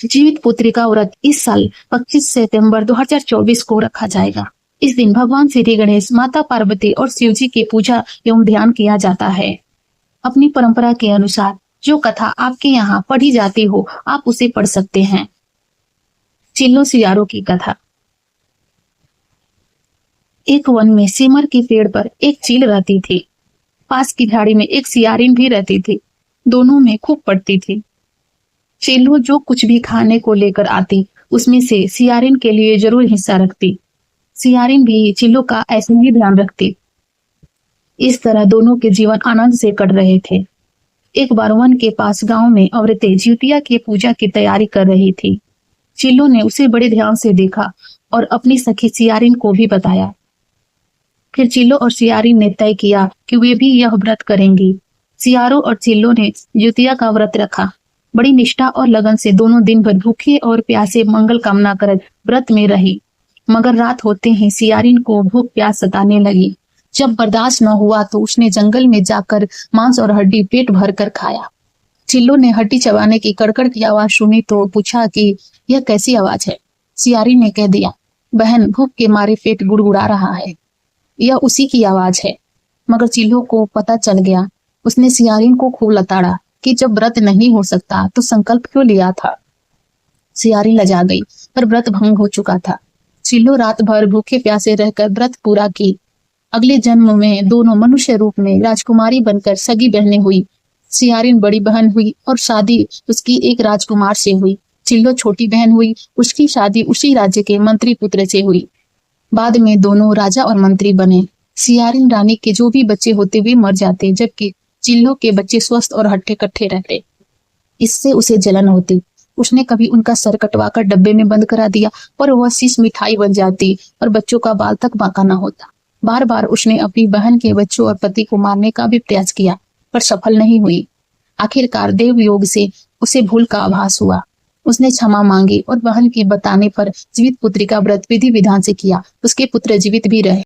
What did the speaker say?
जीवित पुत्री का व्रत इस साल 25 सितंबर 2024 को रखा जाएगा। इस दिन भगवान श्री गणेश, माता पार्वती और शिव जी की पूजा एवं ध्यान किया जाता है। अपनी परंपरा के अनुसार जो कथा आपके यहाँ पढ़ी जाती हो, आप उसे पढ़ सकते हैं। चिल्लो सियारों की कथा। एक वन में सिमर के पेड़ पर एक चील रहती थी। पास की झाड़ी में एक सियारिन भी रहती थी। दोनों में खूब पड़ती थी। चिल्लो जो कुछ भी खाने को लेकर आती, उसमें से सियारिन के लिए जरूर हिस्सा रखती। सियारिन भी चिल्लो का ऐसे ही ध्यान रखती। इस तरह दोनों के जीवन आनंद से कट रहे थे। एक बार वन के पास गांव में औरतें जिउतिया की पूजा की तैयारी कर रही थी। चिल्लो ने उसे बड़े ध्यान से देखा और अपनी सखी सियारिन को भी बताया। फिर चिल्लो और सियारिन ने तय किया कि वे भी यह व्रत करेंगी। सियारो और चिल्लो ने जिउतिया का व्रत रखा। बड़ी निष्ठा और लगन से दोनों दिन भर भूखे और प्यासे मंगल कामना कर व्रत में रही। मगर रात होते ही सियारिन को भूख प्यास सताने लगी। जब बर्दाश्त न हुआ तो उसने जंगल में जाकर मांस और हड्डी पेट भर कर खाया। चिल्लो ने हड्डी चबाने की कड़कड़ की आवाज सुनी तो पूछा कि यह कैसी आवाज है। सियारिन ने कह दिया, बहन, भूख के मारे पेट गुड़गुड़ा रहा है। यह उसी की आवाज है। मगर चिल्लो को पता चल गया। उसने सियारिन को खूब लताड़ा कि जब व्रत नहीं हो सकता तो संकल्प क्यों लिया था। सियारिन लजा गई, पर व्रत भंग हो चुका था। चिल्लो रात भर भूखे प्यासे रहकर व्रत पूरा की। अगले जन्म में दोनों मनुष्य रूप में राजकुमारी बनकर सगी बहनें हुई। सियारिन बड़ी बहन हुई और शादी उसकी एक राजकुमार से हुई। चिल्लो छोटी बहन हुई, उसकी शादी उसी राज्य के मंत्री पुत्र से हुई। बाद में दोनों राजा और मंत्री बने। सियारिन रानी के जो भी बच्चे होते वे मर जाते, जबकि चिल्लो के बच्चे स्वस्थ और हट्टे कट्ठे रहते। इससे उसे जलन होती। उसने कभी उनका सर कटवाकर डब्बे में बंद करा दिया, पर वह शीश मिठाई बन जाती और बच्चों का बाल तक बांका न होता। बार बार उसने अपनी बहन के बच्चों और पति को मारने का भी प्रयास किया, पर सफल नहीं हुई। आखिरकार देव योग से उसे भूल का आभास हुआ। उसने क्षमा मांगी और बहन के बताने पर जीवित पुत्री का व्रत विधि विधान से किया। उसके पुत्र जीवित भी रहे।